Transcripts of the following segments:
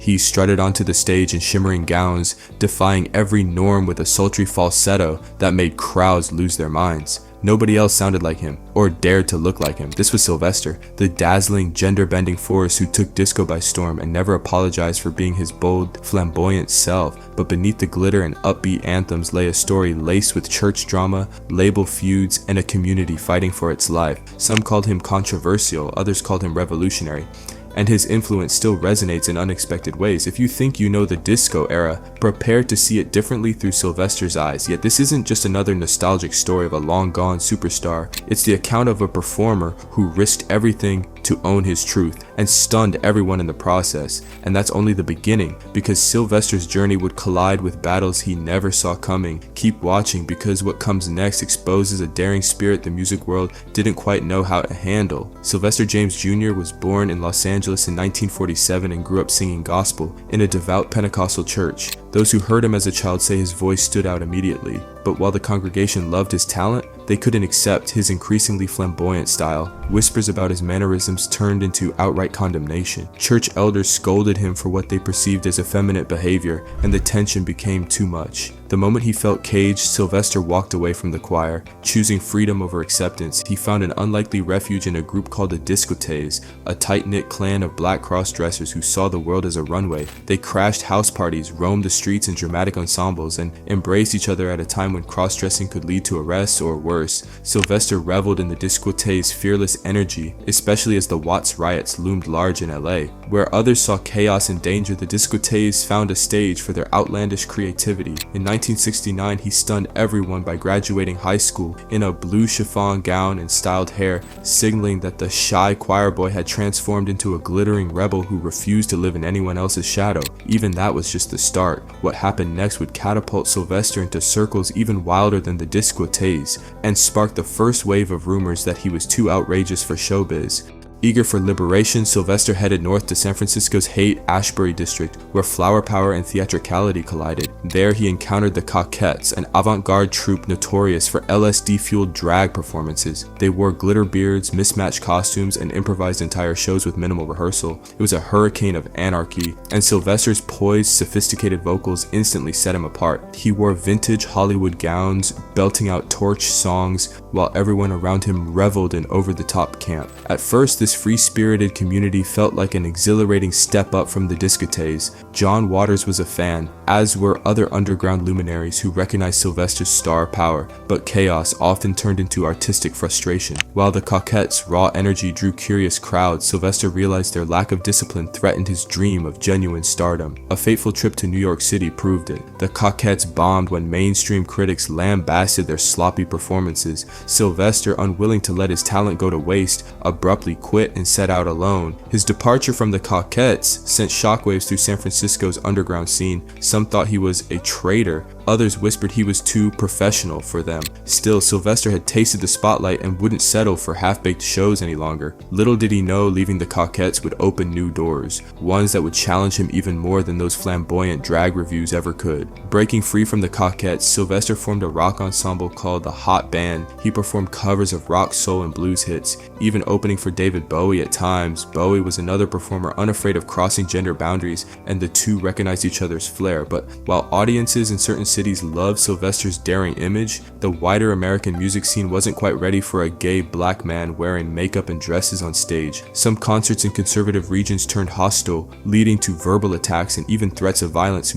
He strutted onto the stage in shimmering gowns, defying every norm with a sultry falsetto that made crowds lose their minds. Nobody else sounded like him, or dared to look like him. This was Sylvester, the dazzling, gender-bending force who took disco by storm and never apologized for being his bold, flamboyant self. But beneath the glitter and upbeat anthems lay a story laced with church drama, label feuds, and a community fighting for its life. Some called him controversial, others called him revolutionary. And his influence still resonates in unexpected ways. If you think you know the disco era, prepare to see it differently through Sylvester's eyes. Yet this isn't just another nostalgic story of a long-gone superstar. It's the account of a performer who risked everything to own his truth and stunned everyone in the process. And that's only the beginning, because Sylvester's journey would collide with battles he never saw coming. Keep watching, because what comes next exposes a daring spirit the music world didn't quite know how to handle. Sylvester James Jr. was born in Los Angeles in 1947 and grew up singing gospel in a devout Pentecostal church. Those who heard him as a child say his voice stood out immediately, but while the congregation loved his talent, they couldn't accept his increasingly flamboyant style. Whispers about his mannerisms turned into outright condemnation. Church elders scolded him for what they perceived as effeminate behavior, and the tension became too much. The moment he felt caged, Sylvester walked away from the choir. Choosing freedom over acceptance, he found an unlikely refuge in a group called the Discotheques, a tight-knit clan of black cross-dressers who saw the world as a runway. They crashed house parties, roamed the streets in dramatic ensembles, and embraced each other at a time when cross-dressing could lead to arrests or worse. Sylvester reveled in the Discotheques' fearless energy, especially as the Watts riots loomed large in LA. Where others saw chaos and danger, the Discotheques found a stage for their outlandish creativity. In 1969, he stunned everyone by graduating high school in a blue chiffon gown and styled hair, signaling that the shy choir boy had transformed into a glittering rebel who refused to live in anyone else's shadow. Even that was just the start. What happened next would catapult Sylvester into circles even wilder than the Discotheques, and spark the first wave of rumors that he was too outrageous for showbiz. Eager for liberation, Sylvester headed north to San Francisco's Haight-Ashbury district, where flower power and theatricality collided. There he encountered the Coquettes, an avant-garde troupe notorious for LSD-fueled drag performances. They wore glitter beards, mismatched costumes, and improvised entire shows with minimal rehearsal. It was a hurricane of anarchy, and Sylvester's poised, sophisticated vocals instantly set him apart. He wore vintage Hollywood gowns, belting out torch songs, while everyone around him reveled in over-the-top camp. At first, this free-spirited community felt like an exhilarating step up from the Discotheques. John Waters was a fan, as were other underground luminaries who recognized Sylvester's star power, but chaos often turned into artistic frustration. While the Coquettes' raw energy drew curious crowds, Sylvester realized their lack of discipline threatened his dream of genuine stardom. A fateful trip to New York City proved it. The Coquettes bombed when mainstream critics lambasted their sloppy performances. Sylvester, unwilling to let his talent go to waste, abruptly quit and set out alone. His departure from the Coquettes sent shockwaves through San Francisco's underground scene. Some thought he was a traitor. Others whispered he was too professional for them. Still, Sylvester had tasted the spotlight and wouldn't settle for half-baked shows any longer. Little did he know leaving the Coquettes would open new doors, ones that would challenge him even more than those flamboyant drag reviews ever could. Breaking free from the Coquettes, Sylvester formed a rock ensemble called the Hot Band. He performed covers of rock, soul, and blues hits, even opening for David Bowie at times. Bowie was another performer unafraid of crossing gender boundaries, and the two recognized each other's flair. But while audiences in certain cities loved Sylvester's daring image, the wider American music scene wasn't quite ready for a gay black man wearing makeup and dresses on stage. Some concerts in conservative regions turned hostile, leading to verbal attacks and even threats of violence.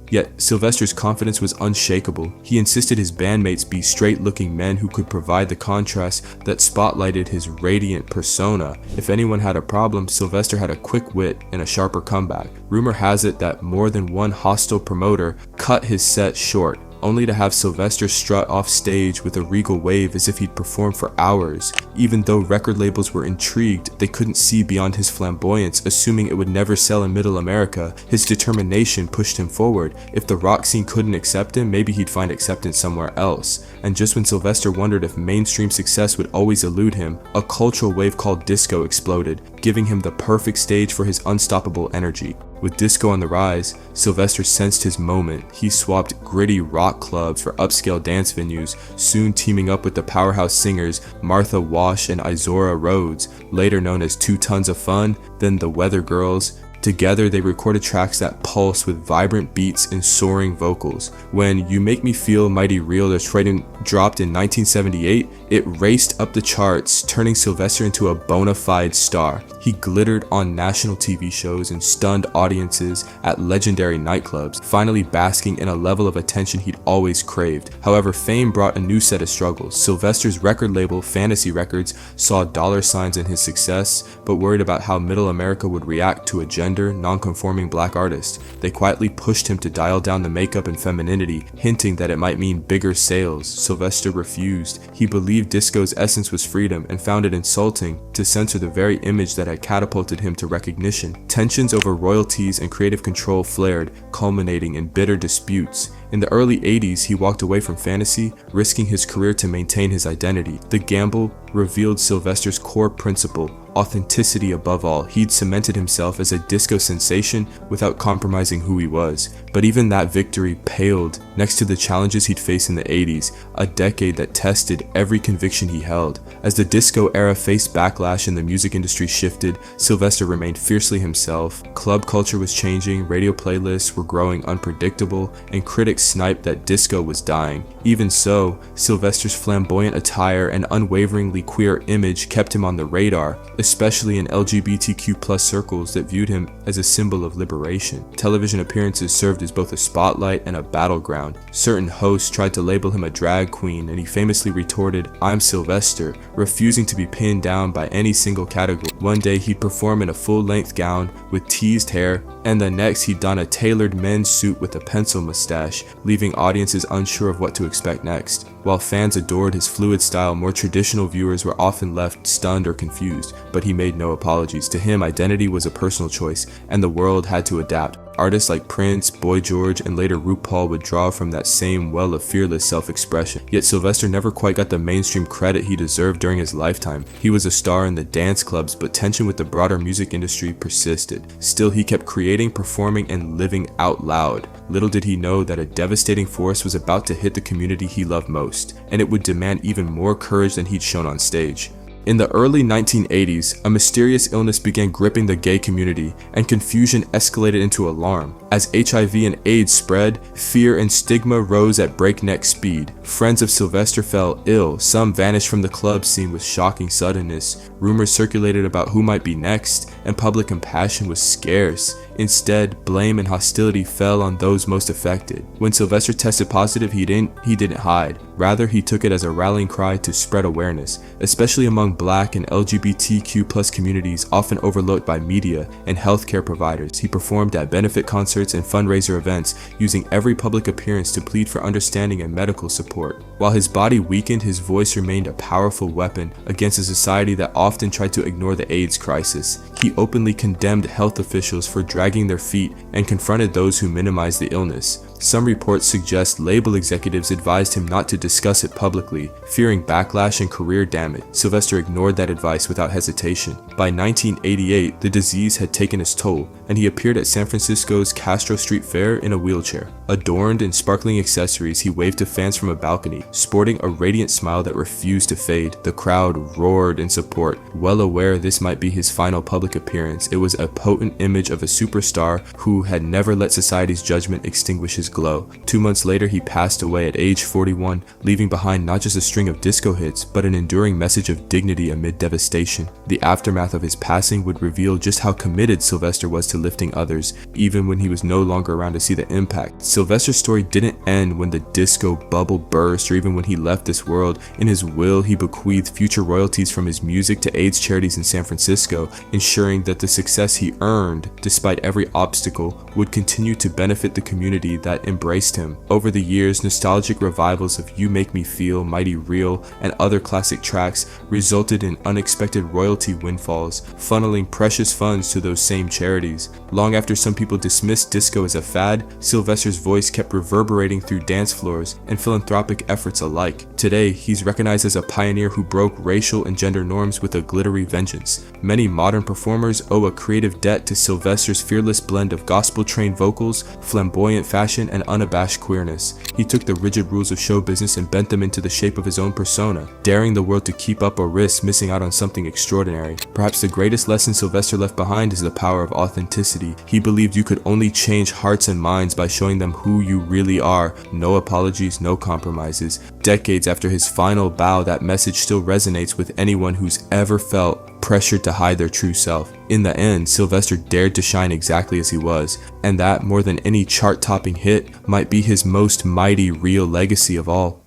Yet Sylvester's confidence was unshakable. He insisted his bandmates be straight-looking men who could provide the contrast that spotlighted his radiant persona. If anyone had a problem, Sylvester had a quick wit and a sharper comeback. Rumor has it that more than one hostile promoter cut his set short, only to have Sylvester strut off stage with a regal wave as if he'd performed for hours. Even though record labels were intrigued, they couldn't see beyond his flamboyance, assuming it would never sell in Middle America. His determination pushed him forward. If the rock scene couldn't accept him, maybe he'd find acceptance somewhere else. And just when Sylvester wondered if mainstream success would always elude him, a cultural wave called disco exploded, giving him the perfect stage for his unstoppable energy. With disco on the rise, Sylvester sensed his moment. He swapped gritty rock clubs for upscale dance venues, soon teaming up with the powerhouse singers Martha Wash and Izora Rhodes, later known as 2 Tons of Fun, then the Weather Girls. Together, they recorded tracks that pulse with vibrant beats and soaring vocals. When You Make Me Feel Mighty Real dropped in 1978, it raced up the charts, turning Sylvester into a bona fide star. He glittered on national TV shows and stunned audiences at legendary nightclubs, finally basking in a level of attention he'd always craved. However, fame brought a new set of struggles. Sylvester's record label, Fantasy Records, saw dollar signs in his success, but worried about how middle America would react to a gender non-conforming black artist. They quietly pushed him to dial down the makeup and femininity, hinting that it might mean bigger sales. Sylvester refused. He believed disco's essence was freedom and found it insulting to censor the very image that had catapulted him to recognition. Tensions over royalties and creative control flared, culminating in bitter disputes. In the early 80s, he walked away from fantasy, risking his career to maintain his identity. The gamble revealed Sylvester's core principle: authenticity above all. He'd cemented himself as a disco sensation without compromising who he was. But even that victory paled next to the challenges he'd faced in the 80s, a decade that tested every conviction he held. As the disco era faced backlash and the music industry shifted, Sylvester remained fiercely himself. Club culture was changing, radio playlists were growing unpredictable, and critics sniped that disco was dying. Even so, Sylvester's flamboyant attire and unwaveringly queer image kept him on the radar, especially in LGBTQ+ circles that viewed him as a symbol of liberation. Television appearances served as both a spotlight and a battleground. Certain hosts tried to label him a drag queen, and he famously retorted, "I'm Sylvester," refusing to be pinned down by any single category. One day he'd perform in a full-length gown with teased hair, and the next he'd don a tailored men's suit with a pencil mustache, leaving audiences unsure of what to expect next. While fans adored his fluid style, more traditional viewers were often left stunned or confused, but he made no apologies. To him, identity was a personal choice, and the world had to adapt. Artists like Prince, Boy George, and later RuPaul would draw from that same well of fearless self-expression. Yet Sylvester never quite got the mainstream credit he deserved during his lifetime. He was a star in the dance clubs, but tension with the broader music industry persisted. Still, he kept creating, performing, and living out loud. Little did he know that a devastating force was about to hit the community he loved most, and it would demand even more courage than he'd shown on stage. In the early 1980s, a mysterious illness began gripping the gay community, and confusion escalated into alarm. As HIV and AIDS spread, fear and stigma rose at breakneck speed. Friends of Sylvester fell ill, some vanished from the club scene with shocking suddenness. Rumors circulated about who might be next, and public compassion was scarce. Instead, blame and hostility fell on those most affected. When Sylvester tested positive, he didn't hide. Rather, he took it as a rallying cry to spread awareness, especially among Black and LGBTQ+ communities often overlooked by media and healthcare providers. He performed at benefit concerts and fundraiser events, using every public appearance to plead for understanding and medical support. While his body weakened, his voice remained a powerful weapon against a society that often tried to ignore the AIDS crisis. He openly condemned health officials for dragging their feet and confronted those who minimized the illness. Some reports suggest label executives advised him not to discuss it publicly, fearing backlash and career damage. Sylvester ignored that advice without hesitation. By 1988, the disease had taken its toll, and he appeared at San Francisco's Castro Street Fair in a wheelchair. Adorned in sparkling accessories, he waved to fans from a balcony, sporting a radiant smile that refused to fade. The crowd roared in support. Well aware this might be his final public appearance, it was a potent image of a superstar who had never let society's judgment extinguish his glow. 2 months later, he passed away at age 41, leaving behind not just a string of disco hits, but an enduring message of dignity amid devastation. The aftermath of his passing would reveal just how committed Sylvester was to lifting others, even when he was no longer around to see the impact. Sylvester's story didn't end when the disco bubble burst, or even when he left this world. In his will, he bequeathed future royalties from his music to AIDS charities in San Francisco, ensuring that the success he earned, despite every obstacle, would continue to benefit the community that embraced him. Over the years, nostalgic revivals of You Make Me Feel Mighty Real and other classic tracks resulted in unexpected royalty windfalls, funneling precious funds to those same charities. Long after some people dismissed disco as a fad, Sylvester's voice kept reverberating through dance floors and philanthropic efforts alike. Today, he's recognized as a pioneer who broke racial and gender norms with a glittery vengeance. Many modern performers owe a creative debt to Sylvester's fearless blend of gospel-trained vocals, flamboyant fashion, and unabashed queerness. He took the rigid rules of show business and bent them into the shape of his own persona, daring the world to keep up or risk missing out on something extraordinary. Perhaps the greatest lesson Sylvester left behind is the power of authenticity. He believed you could only change hearts and minds by showing them who you really are. No apologies, no compromises. Decades after his final bow, that message still resonates with anyone who's ever felt pressured to hide their true self. In the end, Sylvester dared to shine exactly as he was, and that, more than any chart-topping hit, might be his most mighty real legacy of all.